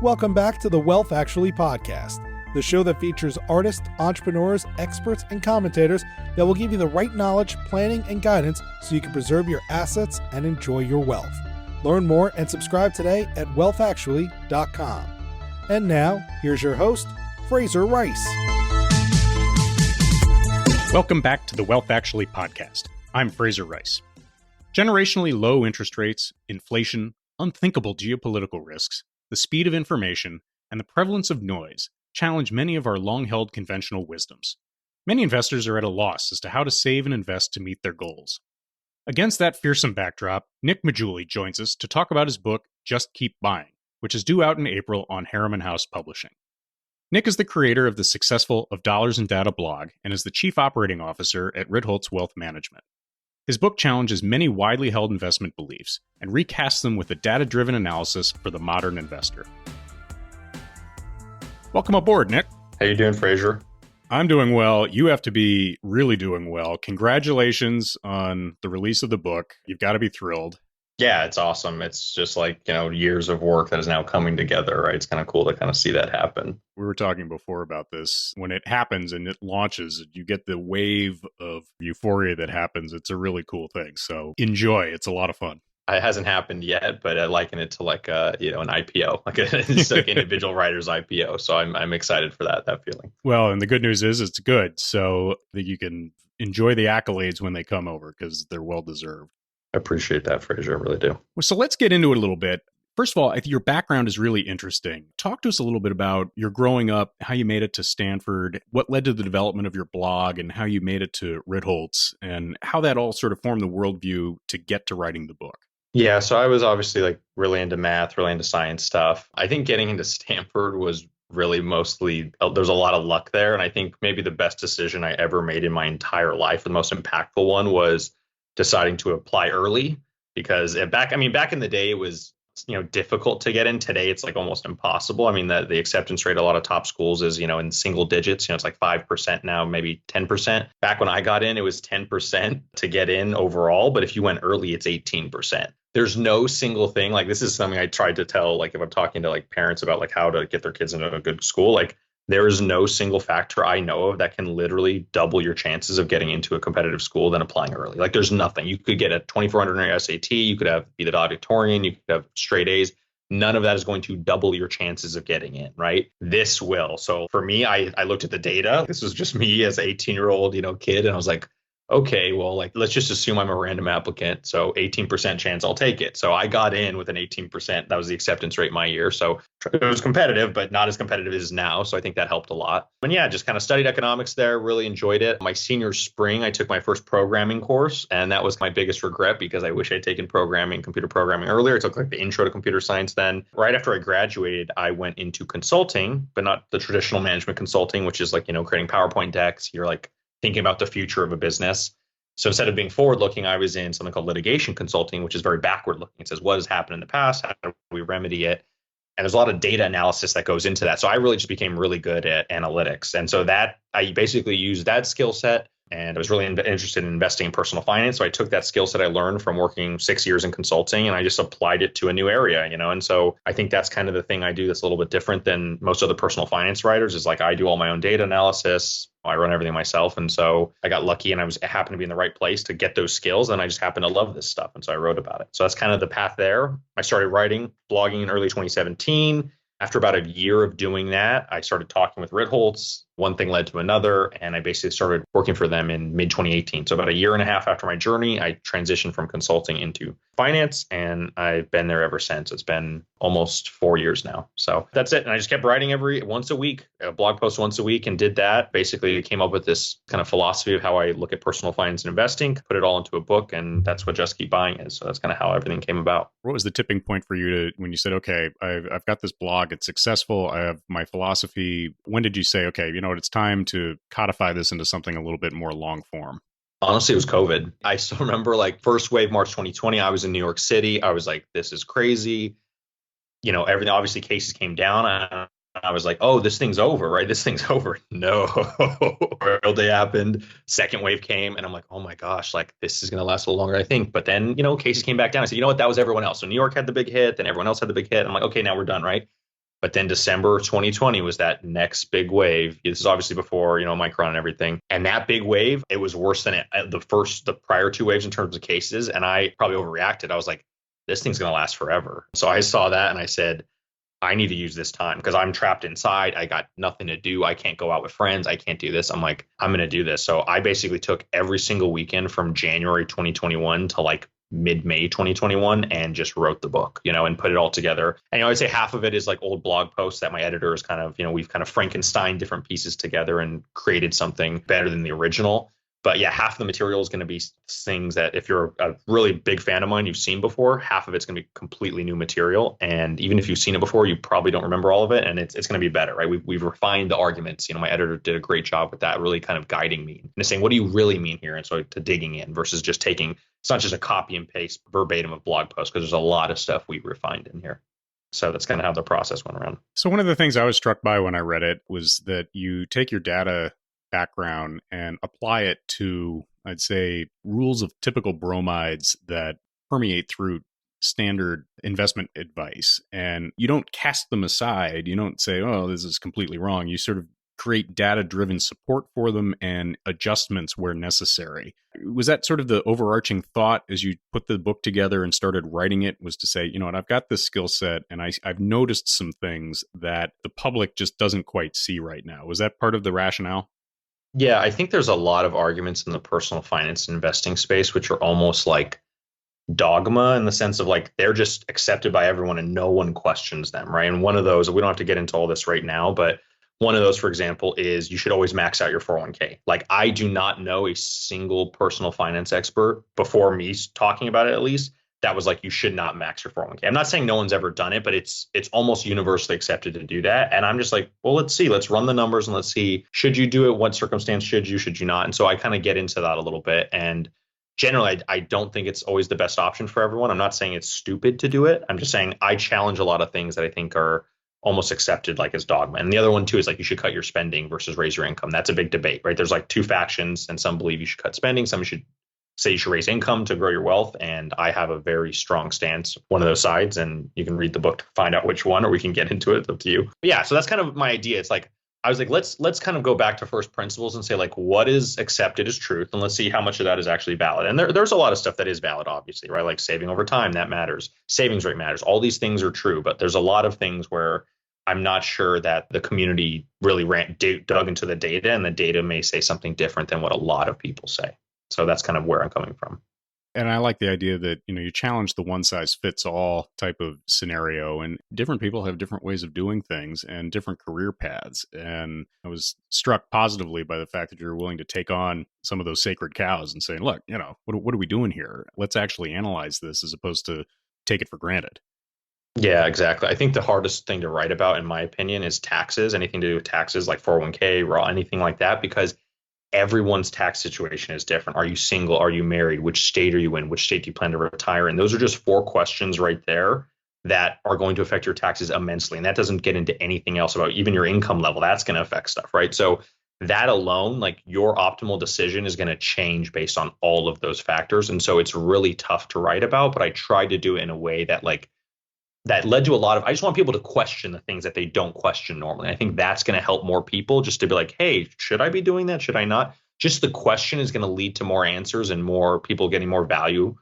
Welcome back to the Wealth Actually podcast, the show that features artists, entrepreneurs, experts, and commentators that will give you the right knowledge, planning, and guidance so you can preserve your assets and enjoy your wealth. Learn more and subscribe today at wealthactually.com. And now, here's your host, Fraser Rice. Welcome back to the Wealth Actually podcast. I'm Fraser Rice. Generationally low interest rates, inflation, unthinkable geopolitical risks, the speed of information, and the prevalence of noise challenge many of our long-held conventional wisdoms. Many investors are at a loss as to how to save and invest to meet their goals. Against that fearsome backdrop, Nick Maggiulli joins us to talk about his book, Just Keep Buying, which is due out in April on Harriman House Publishing. Nick is the creator of the successful Of Dollars and Data blog and is the chief operating officer at Ritholtz Wealth Management. His book challenges many widely held investment beliefs and recasts them with a data-driven analysis for the modern investor. Welcome aboard, Nick. How you doing, Fraser? I'm doing well. You have to be really doing well. Congratulations on the release of the book. You've got to be thrilled. Yeah, it's awesome. It's just like, years of work that is now coming together, right? It's kind of cool to kind of see that happen. We were talking before about this. When it happens and it launches, you get the wave of euphoria that happens. It's a really cool thing. So enjoy. It's a lot of fun. It hasn't happened yet, but I liken it to like an IPO, it's like individual writer's IPO. So I'm excited for that feeling. Well, and the good news is it's good, so that you can enjoy the accolades when they come over because they're well deserved. I appreciate that, Fraser. I really do. Well, so let's get into it a little bit. First of all, I think your background is really interesting. Talk to us a little bit about your growing up, how you made it to Stanford, what led to the development of your blog, and how you made it to Ritholtz, and how that all sort of formed the worldview to get to writing the book. Yeah, so I was obviously like really into math, really into science stuff. I think getting into Stanford was really mostly, there's a lot of luck there. And I think maybe the best decision I ever made in my entire life, the most impactful one, was deciding to apply early, because back in the day, it was, difficult to get in. Today, it's like almost impossible. I mean, the acceptance rate at a lot of top schools is, in single digits, it's like 5% now, maybe 10%. Back when I got in, it was 10% to get in overall. But if you went early, it's 18%. There's no single thing. Like, this is something I tried to tell, like, if I'm talking to like parents about like how to get their kids into a good school, like, there is no single factor I know of that can literally double your chances of getting into a competitive school than applying early. Like, there's nothing. You could get a 2400 on your SAT. You could be the valedictorian. You could have straight A's. None of that is going to double your chances of getting in, right? This will. So for me, I looked at the data. This was just me as an 18-year-old, kid. And I was like, okay, well, like, let's just assume I'm a random applicant. So 18% chance I'll take it. So I got in with an 18%. That was the acceptance rate my year. So it was competitive, but not as competitive as now. So I think that helped a lot. And yeah, just kind of studied economics there, really enjoyed it. My senior spring, I took my first programming course. And that was my biggest regret because I wish I'd taken computer programming earlier. I took like the intro to computer science then. Right after I graduated, I went into consulting, but not the traditional management consulting, which is like, creating PowerPoint decks. You're like thinking about the future of a business. So instead of being forward looking, I was in something called litigation consulting, which is very backward looking. It says, what has happened in the past? How do we remedy it? And there's a lot of data analysis that goes into that. So I really just became really good at analytics. And so that I basically used that skill set. And I was really interested in investing in personal finance. So I took that skill set I learned from working 6 years in consulting and I just applied it to a new area, And so I think that's kind of the thing I do that's a little bit different than most other personal finance writers is like I do all my own data analysis. I run everything myself. And so I got lucky and I happened to be in the right place to get those skills. And I just happened to love this stuff. And so I wrote about it. So that's kind of the path there. I started blogging in early 2017. After about a year of doing that, I started talking with Ritholtz. One thing led to another, and I basically started working for them in mid-2018. So about a year and a half after my journey, I transitioned from consulting into finance, and I've been there ever since. It's been almost 4 years now. So that's it. And I just kept writing once a week, a blog post once a week, and did that. Basically came up with this kind of philosophy of how I look at personal finance and investing, put it all into a book, and that's what Just Keep Buying is. So that's kind of how everything came about. What was the tipping point for you when you said, okay, I've got this blog, it's successful, I have my philosophy. When did you say, okay, it's time to codify this into something a little bit more long form? Honestly, it was COVID. I still remember like first wave, March 2020, I was in New York City. I was like, this is crazy. Everything, obviously cases came down. I was like, oh, this thing's over, right? This thing's over. No, real day happened. Second wave came and I'm like, oh my gosh, like this is going to last a little longer, I think. But then, cases came back down. I said, you know what? That was everyone else. So New York had the big hit, then everyone else had the big hit. I'm like, okay, now we're done, right? But then December 2020 was that next big wave. This is obviously before, Omicron and everything. And that big wave, it was worse than the prior two waves in terms of cases. And I probably overreacted. I was like, this thing's going to last forever. So I saw that and I said, I need to use this time because I'm trapped inside. I got nothing to do. I can't go out with friends. I can't do this. I'm like, I'm going to do this. So I basically took every single weekend from January 2021 to like mid-May 2021 and just wrote the book, and put it all together. And I'd say half of it is like old blog posts that my editor is kind of, we've kind of Frankenstein different pieces together and created something better than the original. But yeah, half of the material is going to be things that if you're a really big fan of mine, you've seen before. Half of it's going to be completely new material. And even if you've seen it before, you probably don't remember all of it. And it's going to be better, right? We've refined the arguments. My editor did a great job with that, really kind of guiding me and saying, what do you really mean here? And so to digging in versus just taking, it's not just a copy and paste verbatim of blog posts, because there's a lot of stuff we refined in here. So that's kind of how the process went around. So one of the things I was struck by when I read it was that you take your data background and apply it to, I'd say, rules of typical bromides that permeate through standard investment advice. And you don't cast them aside. You don't say, oh, this is completely wrong. You sort of create data-driven support for them and adjustments where necessary. Was that sort of the overarching thought as you put the book together and started writing it, was to say, you know what, I've got this skill set and I've noticed some things that the public just doesn't quite see right now. Was that part of the rationale? Yeah, I think there's a lot of arguments in the personal finance and investing space, which are almost like dogma in the sense of like they're just accepted by everyone and no one questions them, right? And one of those, we don't have to get into all this right now, but one of those, for example, is you should always max out your 401k. Like I do not know a single personal finance expert before me talking about it, at least, that was like, you should not max your 401k. I'm not saying no one's ever done it, but it's almost universally accepted to do that. And I'm just like, well, let's run the numbers and let's see, should you do it? What circumstance should you not? And so I kind of get into that a little bit. And generally, I don't think it's always the best option for everyone. I'm not saying it's stupid to do it. I'm just saying I challenge a lot of things that I think are almost accepted like as dogma. And the other one too is like you should cut your spending versus raise your income. That's a big debate, right? There's like two factions, and some believe you should cut spending, some should say you should raise income to grow your wealth. And I have a very strong stance, one of those sides, and you can read the book to find out which one, or we can get into it. It's up to you. But yeah, so that's kind of my idea. It's like, I was like, let's kind of go back to first principles and say like, what is accepted as truth? And let's see how much of that is actually valid. And there's a lot of stuff that is valid, obviously, right? Like saving over time, that matters. Savings rate matters. All these things are true, but there's a lot of things where I'm not sure that the community really dug into the data, and the data may say something different than what a lot of people say. So that's kind of where I'm coming from. And I like the idea that, you challenge the one size fits all type of scenario, and different people have different ways of doing things and different career paths. And I was struck positively by the fact that you're willing to take on some of those sacred cows and saying, look, what are we doing here? Let's actually analyze this as opposed to take it for granted. Yeah, exactly. I think the hardest thing to write about, in my opinion, is taxes, anything to do with taxes like 401k, raw, anything like that, because everyone's tax situation is different. Are you single? Are you married? Which state are you in? Which state do you plan to retire? And those are just 4 questions right there that are going to affect your taxes immensely. And that doesn't get into anything else about even your income level. That's going to affect stuff, right? So that alone, like your optimal decision is going to change based on all of those factors. And so it's really tough to write about, but I tried to do it in a way that that led to a lot of, I just want people to question the things that they don't question normally. I think that's going to help more people just to be like, hey, should I be doing that? Should I not? Just the question is going to lead to more answers and more people getting more value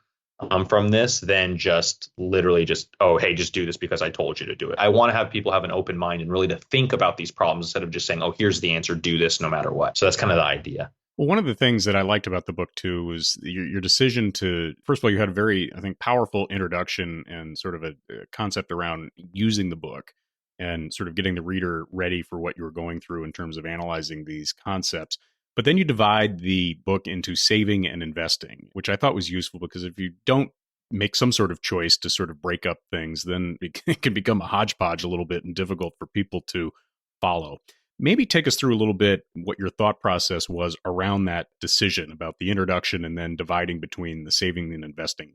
from this than just literally just, oh, hey, just do this because I told you to do it. I want to have people have an open mind and really to think about these problems instead of just saying, oh, here's the answer, do this no matter what. So that's kind of the idea. Well, one of the things that I liked about the book, too, was your decision to, first of all, you had a very, I think, powerful introduction and sort of a concept around using the book and sort of getting the reader ready for what you were going through in terms of analyzing these concepts. But then you divide the book into saving and investing, which I thought was useful because if you don't make some sort of choice to sort of break up things, then it can become a hodgepodge a little bit and difficult for people to follow. Maybe take us through a little bit what your thought process was around that decision about the introduction and then dividing between the saving and investing.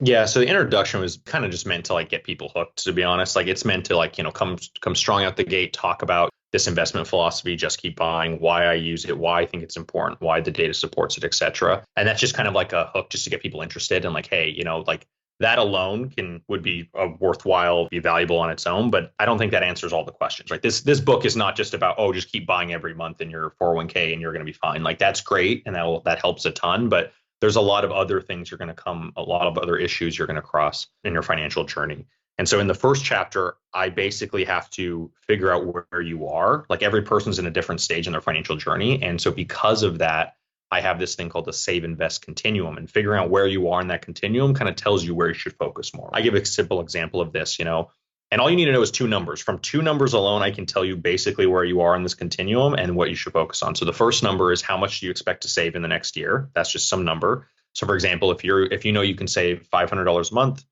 Yeah, so the introduction was kind of just meant to like get people hooked, to be honest. Like it's meant to like, come strong out the gate, talk about this investment philosophy, just keep buying, why I use it, why I think it's important, why the data supports it, et cetera. And that's just kind of like a hook just to get people interested and like, hey, like That alone would be a worthwhile, be valuable on its own, but I don't think that answers all the questions, right? This book is not just about, oh, just keep buying every month in your 401k and you're going to be fine. Like that's great and that helps a ton, but there's a lot of other things a lot of other issues you're going to cross in your financial journey. And so in the first chapter, I basically have to figure out where you are. Like every person's in a different stage in their financial journey. And so because of that, I have this thing called the save invest continuum, and figuring out where you are in that continuum kind of tells you where you should focus more. I give a simple example of this, and all you need to know is two numbers. From two numbers alone, I can tell you basically where you are in this continuum and what you should focus on. So the first number is how much do you expect to save in the next year? That's just some number. So for example, if you know you can save $500 a month,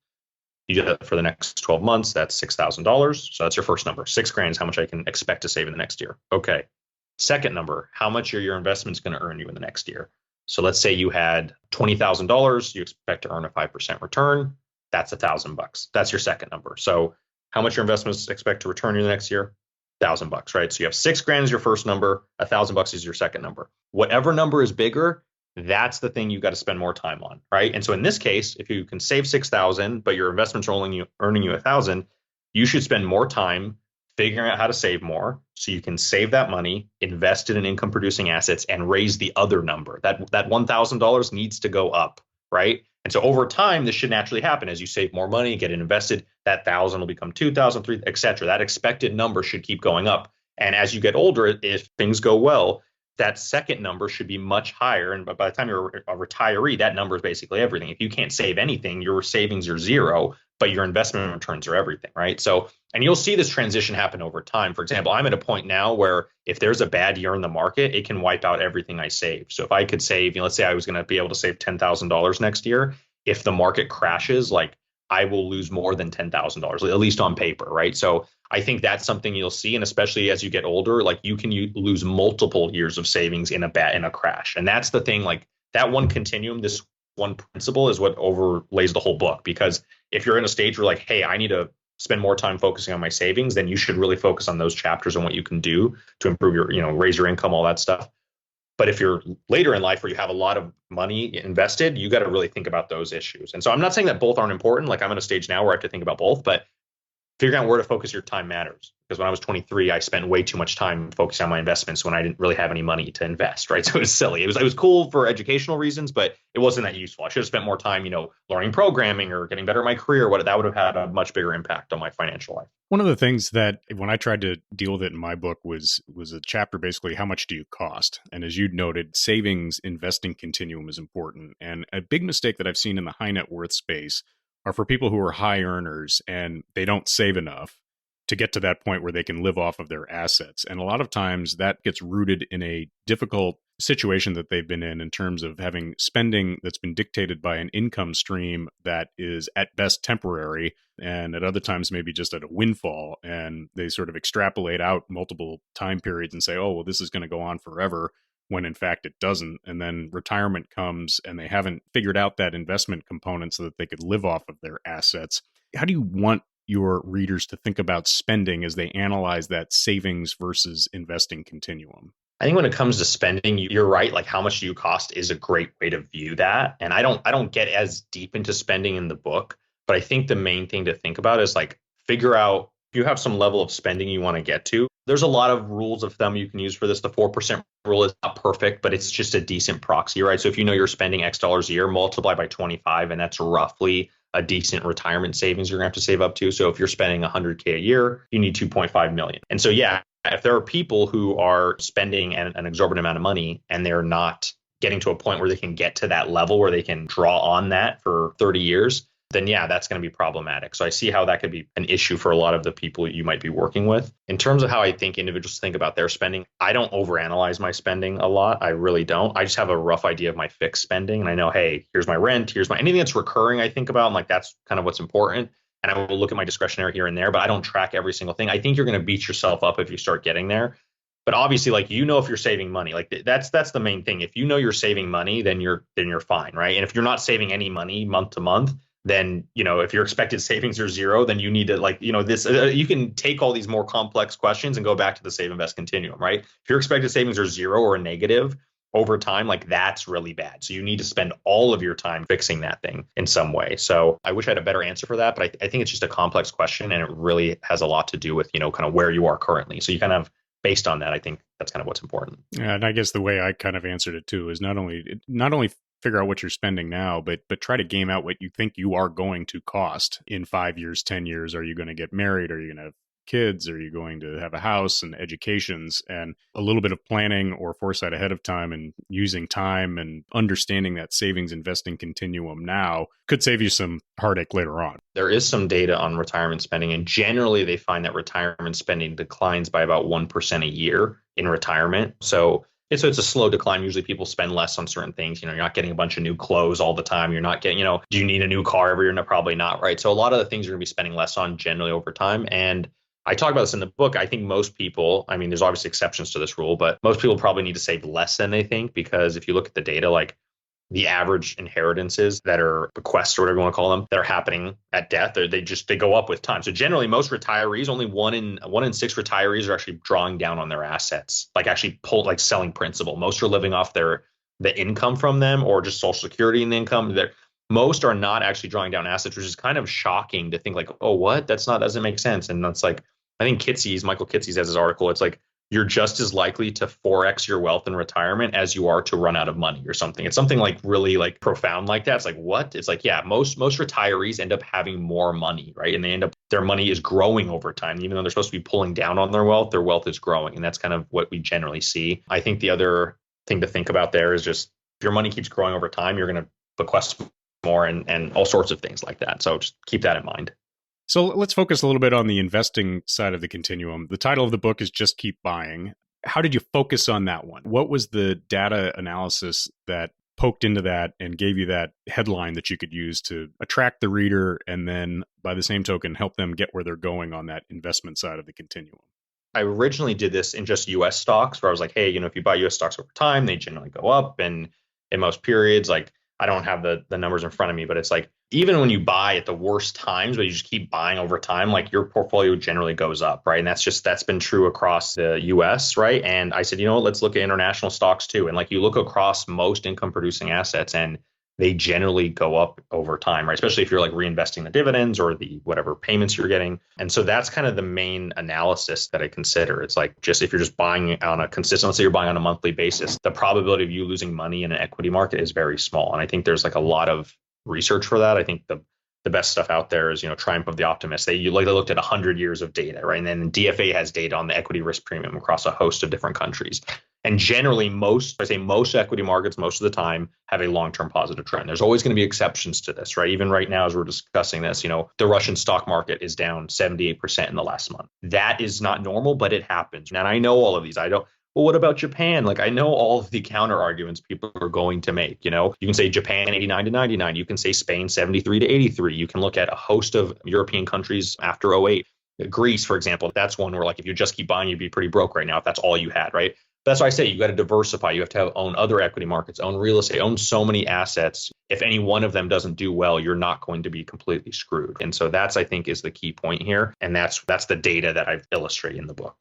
you do that for the next 12 months, that's $6,000. So that's your first number. $6,000 is how much I can expect to save in the next year. Okay. Second number, how much are your investments going to earn you in the next year? So let's say you had $20,000, you expect to earn a 5% return. That's $1,000. That's your second number. So how much your investments expect to return you in the next year? $1,000, right? So you have $6,000 is your first number, $1,000 is your second number. Whatever number is bigger, that's the thing you got to spend more time on, right? And so in this case, if you can save $6,000, but your investments are only earning you $1,000, you should spend more time figuring out how to save more so you can save that money, invest it in income producing assets, and raise the other number. That $1,000 needs to go up, right? And so over time, this should naturally happen. As you save more money, get it invested, that 1,000 will become 2,000, 3,000, et cetera. That expected number should keep going up. And as you get older, if things go well, that second number should be much higher. And by the time you're a retiree, that number is basically everything. If you can't save anything, your savings are zero, but your investment returns are everything, right? So, and you'll see this transition happen over time. For example, I'm at a point now where if there's a bad year in the market, it can wipe out everything I saved. So if I could save, let's say I was going to be able to save $10,000 next year, if the market crashes, like I will lose more than $10,000, at least on paper, right? So I think that's something you'll see. And especially as you get older, like you can lose multiple years of savings in a crash. And that's the thing, like that one continuum, this one principle is what overlays the whole book. Because if you're in a stage where like, hey, I need to spend more time focusing on my savings, then you should really focus on those chapters and what you can do to improve your, raise your income, all that stuff. But if you're later in life where you have a lot of money invested, you got to really think about those issues. And so I'm not saying that both aren't important. Like I'm at a stage now where I have to think about both, but figuring out where to focus your time matters. Because when I was 23, I spent way too much time focusing on my investments when I didn't really have any money to invest, right? So it was silly. It was cool for educational reasons, but it wasn't that useful. I should have spent more time, learning programming or getting better at my career. That would have had a much bigger impact on my financial life. One of the things that when I tried to deal with it in my book was a chapter basically, how much do you cost? And as you noted, savings investing continuum is important. And a big mistake that I've seen in the high net worth space are for people who are high earners and they don't save enough to get to that point where they can live off of their assets. And a lot of times that gets rooted in a difficult situation that they've been in terms of having spending that's been dictated by an income stream that is at best temporary and at other times maybe just at a windfall. And they sort of extrapolate out multiple time periods and say, oh, well, this is going to go on forever, when in fact it doesn't. And then retirement comes and they haven't figured out that investment component so that they could live off of their assets. How do you want your readers to think about spending as they analyze that savings versus investing continuum? I think when it comes to spending, you're right. Like how much do you cost is a great way to view that. And I don't get as deep into spending in the book, but I think the main thing to think about is like figure out if you have some level of spending you want to get to. There's a lot of rules of thumb you can use for this. The 4% rule is not perfect, but it's just a decent proxy, right? So if you know you're spending X dollars a year, multiply by 25, and that's roughly a decent retirement savings you're going to have to save up to. So if you're spending $100K a year, you need 2.5 million. And so, yeah, if there are people who are spending an exorbitant amount of money and they're not getting to a point where they can get to that level where they can draw on that for 30 years, then yeah, that's going to be problematic. So I see how that could be an issue for a lot of the people you might be working with. In terms of how I think individuals think about their spending, I don't overanalyze my spending a lot. I really don't. I just have a rough idea of my fixed spending. And I know, hey, here's my rent, here's my anything that's recurring, I think about. I'm like, that's kind of what's important. And I will look at my discretionary here and there, but I don't track every single thing. I think you're going to beat yourself up if you start getting there. But obviously, like, if you're saving money, like that's the main thing. If you know you're saving money, then you're fine, right? And if you're not saving any money month to month, then, if your expected savings are zero, then you need to you can take all these more complex questions and go back to the save invest continuum, right? If your expected savings are zero or a negative, over time, like that's really bad. So you need to spend all of your time fixing that thing in some way. So I wish I had a better answer for that, but I think it's just a complex question, and it really has a lot to do with, kind of where you are currently. So you kind of, based on that, I think that's kind of what's important. Yeah, and I guess the way I kind of answered it too is not only figure out what you're spending now, but try to game out what you think you are going to cost in 5 years, 10 years. Are you going to get married? Are you going to have kids? Are you going to have a house and educations? And a little bit of planning or foresight ahead of time and using time and understanding that savings investing continuum now could save you some heartache later on. There is some data on retirement spending, and generally they find that retirement spending declines by about 1% a year in retirement. So it's a slow decline. Usually people spend less on certain things. You're not getting a bunch of new clothes all the time. You're not getting, do you need a new car every year? No, probably not, right? So a lot of the things you're going to be spending less on generally over time. And I talk about this in the book. I think most people, I mean, there's obviously exceptions to this rule, but most people probably need to save less than they think, because if you look at the data, like the average inheritances that are bequests, or whatever you want to call them, that are happening at death, they go up with time. So generally, most retirees, only one in six retirees are actually drawing down on their assets, like actually selling principal. Most are living off the income from them, or just Social Security and the income. Most are not actually drawing down assets, which is kind of shocking to think like, oh, what? Doesn't make sense. And that's like, I think Michael Kitces has his article. It's like, you're just as likely to 4x your wealth in retirement as you are to run out of money or something. It's something like really like profound like that. It's like, what? It's like, yeah, most retirees end up having more money, right? And their money is growing over time. Even though they're supposed to be pulling down on their wealth is growing. And that's kind of what we generally see. I think the other thing to think about there is just, if your money keeps growing over time, you're going to bequest more and all sorts of things like that. So just keep that in mind. So let's focus a little bit on the investing side of the continuum. The title of the book is Just Keep Buying. How did you focus on that one? What was the data analysis that poked into that and gave you that headline that you could use to attract the reader, and then by the same token, help them get where they're going on that investment side of the continuum? I originally did this in just US stocks, where I was like, hey, if you buy US stocks over time, they generally go up. And in most periods, like, I don't have the numbers in front of me, but it's like, even when you buy at the worst times, but you just keep buying over time, like your portfolio generally goes up, right? And that's been true across the US, right? And I said, let's look at international stocks too. And like, you look across most income producing assets, and they generally go up over time, right? Especially if you're like reinvesting the dividends or the whatever payments you're getting. And so that's kind of the main analysis that I consider. It's like, just if you're just buying on a consistent, let's say you're buying on a monthly basis, the probability of you losing money in an equity market is very small. And I think there's like a lot of research for that. I think the best stuff out there is, Triumph of the Optimist. They looked at 100 years of data, right? And then DFA has data on the equity risk premium across a host of different countries. And generally, most equity markets, most of the time, have a long-term positive trend. There's always going to be exceptions to this, right? Even right now, as we're discussing this, the Russian stock market is down 78% in the last month. That is not normal, but it happens. And I know all of these. Well, what about Japan? Like, I know all of the counter arguments people are going to make. You can say Japan 89 to 99. You can say Spain 73 to 83. You can look at a host of European countries after 08. Greece, for example, that's one where, like, if you just keep buying, you'd be pretty broke right now if that's all you had, right? That's why I say you got to diversify. You have to own other equity markets, own real estate, own so many assets. If any one of them doesn't do well, you're not going to be completely screwed. And so that's, I think, is the key point here. And that's the data that I've illustrated in the book.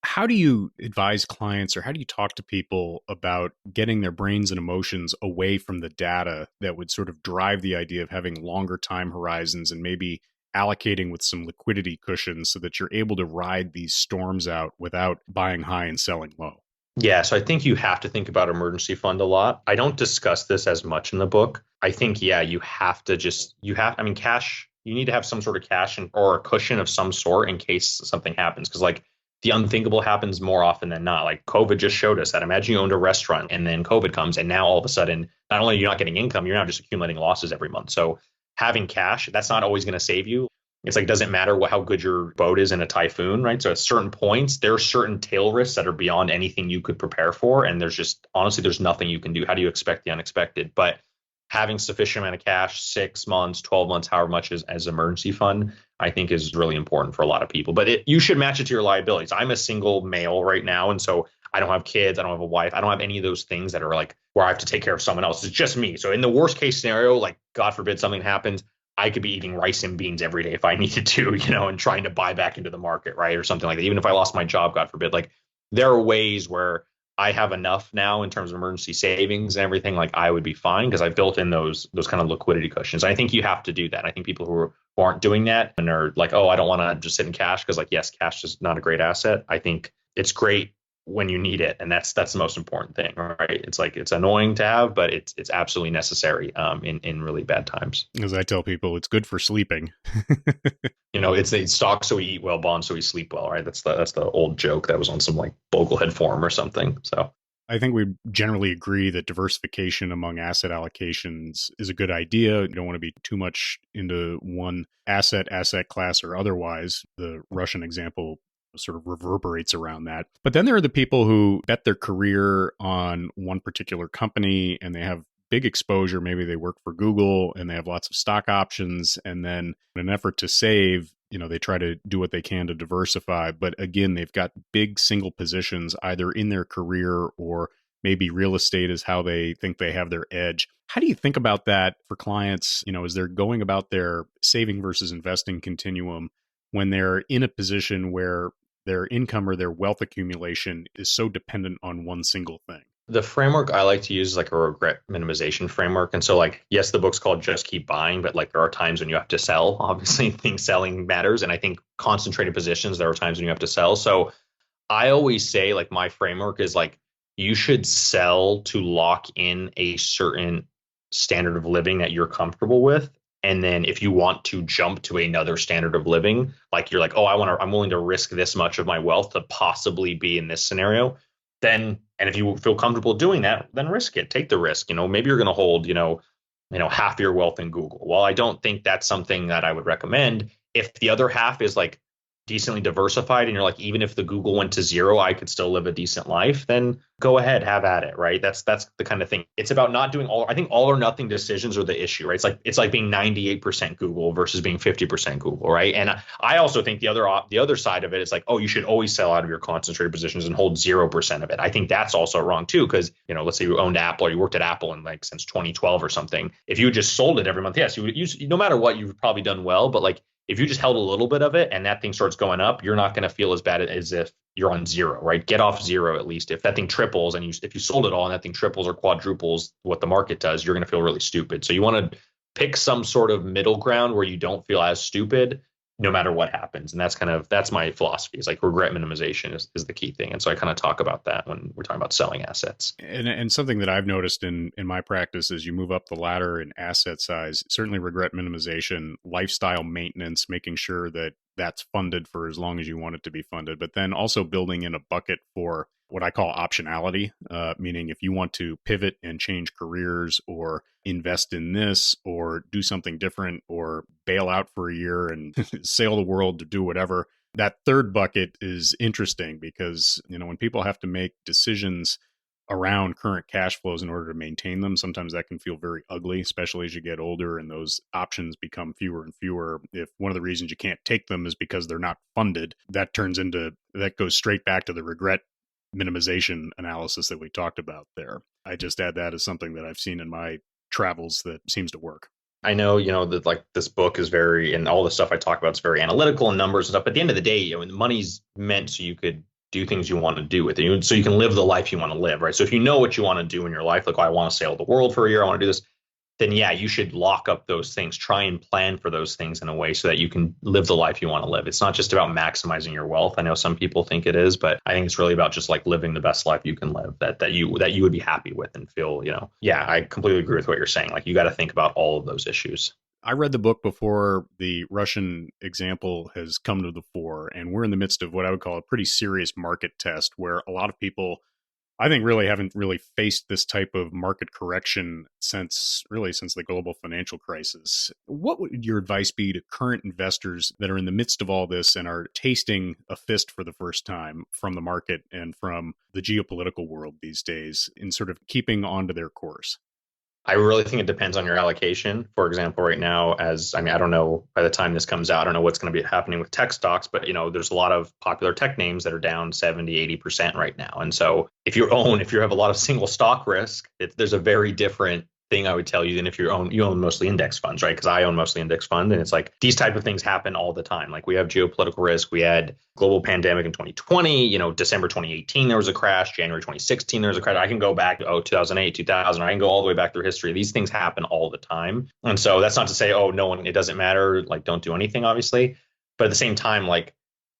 How do you advise clients, or how do you talk to people about getting their brains and emotions away from the data that would sort of drive the idea of having longer time horizons and maybe allocating with some liquidity cushions so that you're able to ride these storms out without buying high and selling low? Yeah, so I think you have to think about emergency fund a lot. I don't discuss this as much in the book. I think, cash, you need to have some sort of cash or a cushion of some sort in case something happens. Because like, the unthinkable happens more often than not. Like, COVID just showed us that. Imagine you owned a restaurant and then COVID comes, and now all of a sudden, not only are you not getting income, you're now just accumulating losses every month. So having cash, that's not always going to save you. It's like, doesn't matter how good your boat is in a typhoon, right? So at certain points, there are certain tail risks that are beyond anything you could prepare for. And there's nothing you can do. How do you expect the unexpected? But having sufficient amount of cash, 6 months, 12 months, however much as emergency fund, I think is really important for a lot of people. But you should match it to your liabilities. I'm a single male right now. And so I don't have kids. I don't have a wife. I don't have any of those things that are like where I have to take care of someone else. It's just me. So in the worst case scenario, like, God forbid something happens, I could be eating rice and beans every day if I needed to, and trying to buy back into the market, right? Or something like that. Even if I lost my job, God forbid, like, there are ways where I have enough now in terms of emergency savings and everything, like I would be fine because I've built in those kind of liquidity cushions. I think you have to do that. I think people who aren't doing that and are like, oh, I don't want to just sit in cash because, like, yes, cash is not a great asset. I think it's great when you need it, and that's the most important thing, right? It's like, it's annoying to have, but it's absolutely necessary in really bad times. As I tell people, it's good for sleeping. It's stock so we eat well, bonds so we sleep well, right? That's the old joke that was on some like Boglehead forum or something. So I think we generally agree that diversification among asset allocations is a good idea. You don't want to be too much into one asset class or otherwise. The Russian example sort of reverberates around that. But then there are the people who bet their career on one particular company and they have big exposure. Maybe they work for Google and they have lots of stock options. And then in an effort to save, they try to do what they can to diversify. But again, they've got big single positions either in their career or maybe real estate is how they think they have their edge. How do you think about that for clients, as they're going about their saving versus investing continuum when they're in a position where their income or their wealth accumulation is so dependent on one single thing? The framework I like to use is like a regret minimization framework. And so, like, yes, the book's called Just Keep Buying, but like there are times when you have to sell. Obviously, things selling matters. And I think concentrated positions, there are times when you have to sell. So I always say, like, my framework is like, you should sell to lock in a certain standard of living that you're comfortable with. And then if you want to jump to another standard of living, like you're like, oh, I'm willing to risk this much of my wealth to possibly be in this scenario, then, and if you feel comfortable doing that, then risk it. Take the risk. Maybe you're going to hold, half your wealth in Google. Well, I don't think that's something that I would recommend. If the other half is like decently diversified and you're like, even if the Google went to zero, I could still live a decent life, then go ahead, have at it, right? That's the kind of thing. It's about not doing I think all or nothing decisions are the issue, right? It's like being 98% Google versus being 50% Google, right? And I also think the other side of it is like, oh, you should always sell out of your concentrated positions and hold 0% of it. I think that's also wrong too, because let's say you owned Apple or you worked at Apple in like since 2012 or something. If you just sold it every month, yes, you would use, no matter what, you've probably done well, but like, if you just held a little bit of it and that thing starts going up, you're not going to feel as bad as if you're on zero, right? Get off zero at least. If that thing triples and if you sold it all and that thing triples or quadruples what the market does, you're going to feel really stupid. So you want to pick some sort of middle ground where you don't feel as stupid no matter what happens. And that's my philosophy. It's like regret minimization is the key thing. And so I kind of talk about that when we're talking about selling assets. And something that I've noticed in my practice as you move up the ladder in asset size, certainly regret minimization, lifestyle maintenance, making sure that that's funded for as long as you want it to be funded, but then also building in a bucket for what I call optionality, meaning if you want to pivot and change careers or invest in this or do something different or bail out for a year and sail the world to do whatever. That third bucket is interesting because, when people have to make decisions around current cash flows in order to maintain them, sometimes that can feel very ugly, especially as you get older and those options become fewer and fewer. If one of the reasons you can't take them is because they're not funded, that goes straight back to the regret minimization analysis that we talked about there. I just add that as something that I've seen in my travels that seems to work. I know, that like this book is and all the stuff I talk about is very analytical and numbers and stuff. But at the end of the day, the money's meant so you could do things you want to do with it, so you can live the life you want to live, right? So if you know what you want to do in your life, like, oh, I want to sail the world for a year, I want to do this, then yeah, you should lock up those things, try and plan for those things in a way so that you can live the life you want to live. It's not just about maximizing your wealth. I know some people think it is, but I think it's really about just like living the best life you can live that you would be happy with and feel, yeah, I completely agree with what you're saying. Like, you got to think about all of those issues. I read the book before the Russian example has come to the fore, and we're in the midst of what I would call a pretty serious market test where a lot of people, I think, really haven't faced this type of market correction since the global financial crisis. What would your advice be to current investors that are in the midst of all this and are tasting a fist for the first time from the market and from the geopolitical world these days in sort of keeping onto their course? I really think it depends on your allocation. For example, right now, I don't know, by the time this comes out, I don't know what's going to be happening with tech stocks, but there's a lot of popular tech names that are down 70, 80% right now. And so if you have a lot of single stock risk, there's a very different thing I would tell you than if you own mostly index funds, right? Because I own mostly index fund, and it's like these type of things happen all the time. Like we have geopolitical risk, we had global pandemic in 2020, December 2018 there was a crash, January 2016 there was a crash. I can go back to 2008, 2000. I can go all the way back through history. These things happen all the time, and so that's not to say it doesn't matter. Like don't do anything, obviously, but at the same time, like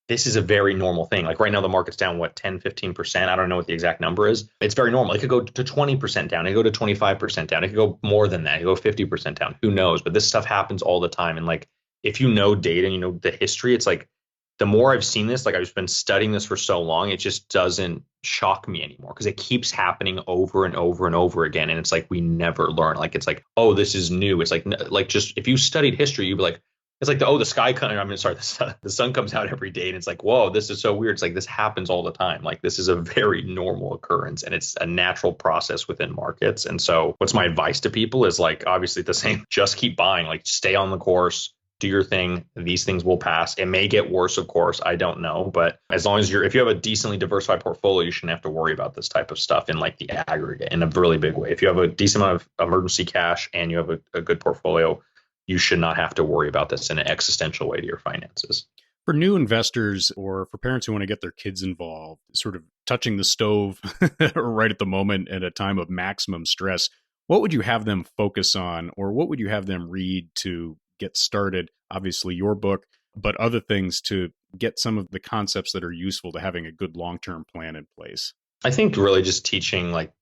this is a very normal thing. Like right now, the market's down, 10, 15%. I don't know what the exact number is. It's very normal. It could go to 20% down. It could go to 25% down. It could go more than that. It could go 50% down. Who knows? But this stuff happens all the time. And like, if you know data and you know the history, it's like, the more I've seen this, like I've been studying this for so long, it just doesn't shock me anymore because it keeps happening over and over and over again. And it's like, we never learn. Like, it's like, oh, this is new. It's like just, if you studied history, you'd be like, it's like the sun comes out every day and it's like, whoa, this is so weird. It's like, this happens all the time. Like this is a very normal occurrence and it's a natural process within markets. And so what's my advice to people is like, obviously the same, just keep buying, like stay on the course, do your thing. These things will pass. It may get worse, of course. I don't know. But as long as if you have a decently diversified portfolio, you shouldn't have to worry about this type of stuff in like the aggregate in a really big way. If you have a decent amount of emergency cash and you have a good portfolio, you should not have to worry about this in an existential way to your finances. For new investors or for parents who want to get their kids involved, sort of touching the stove right at the moment at a time of maximum stress, what would you have them focus on or what would you have them read to get started? Obviously, your book, but other things to get some of the concepts that are useful to having a good long-term plan in place. I think really just teaching like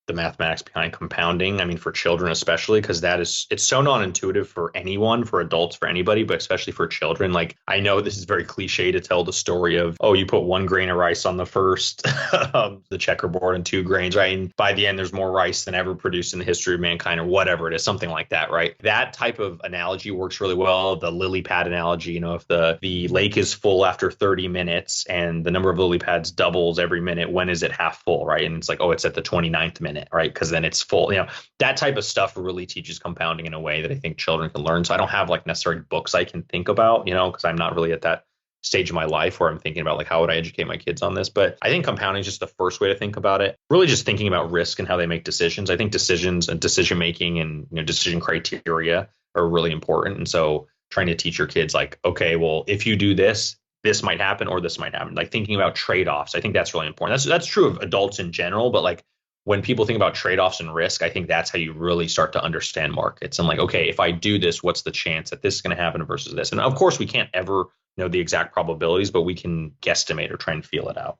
the mathematics behind compounding. I mean, for children, especially because it's so non-intuitive for anyone, for adults, for anybody, but especially for children. Like, I know this is very cliche to tell the story of, oh, you put 1 grain of rice on the first, the checkerboard and 2 grains, right? And by the end, there's more rice than ever produced in the history of mankind or whatever it is, something like that, right? That type of analogy works really well. The lily pad analogy, if the lake is full after 30 minutes and the number of lily pads doubles every minute, when is it half full, right? And it's like, oh, it's at the 29th minute. Right. Because then it's full. That type of stuff really teaches compounding in a way that I think children can learn. So I don't have like necessarily books I can think about, because I'm not really at that stage of my life where I'm thinking about like, how would I educate my kids on this? But I think compounding is just the first way to think about it. Really just thinking about risk and how they make decisions. I think decisions and decision making and decision criteria are really important. And so trying to teach your kids like, okay, well, if you do this, this might happen or this might happen. Like thinking about trade-offs. I think that's really important. That's true of adults in general, but like, when people think about trade-offs and risk, I think that's how you really start to understand markets. And like, okay, if I do this, what's the chance that this is going to happen versus this? And of course, we can't ever know the exact probabilities, but we can guesstimate or try and feel it out.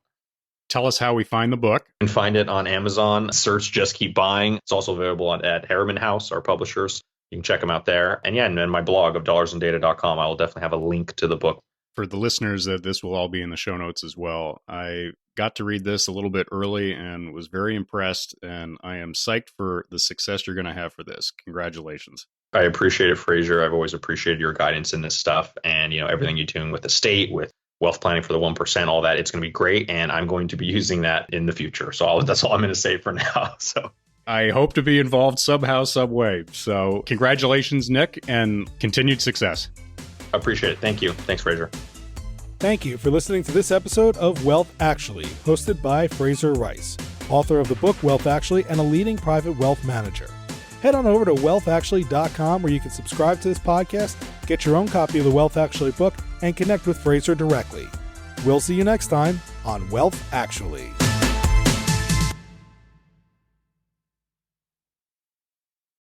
Tell us how we find the book. You can find it on Amazon. Search Just Keep Buying. It's also available at Harriman House, our publishers. You can check them out there. And yeah, and then my blog of dollarsandData.com, I will definitely have a link to the book. For the listeners, this will all be in the show notes as well. I got to read this a little bit early and was very impressed, and I am psyched for the success you're going to have for this. Congratulations. I appreciate it, Fraser. I've always appreciated your guidance in this stuff and, everything you're doing with the state, with wealth planning for the 1%, all that. It's going to be great, and I'm going to be using that in the future. So that's all I'm going to say for now. So I hope to be involved somehow, some way. So congratulations, Nick, and continued success. I appreciate it. Thank you. Thanks, Fraser. Thank you for listening to this episode of Wealth Actually, hosted by Fraser Rice, author of the book Wealth Actually and a leading private wealth manager. Head on over to wealthactually.com where you can subscribe to this podcast, get your own copy of the Wealth Actually book, and connect with Fraser directly. We'll see you next time on Wealth Actually.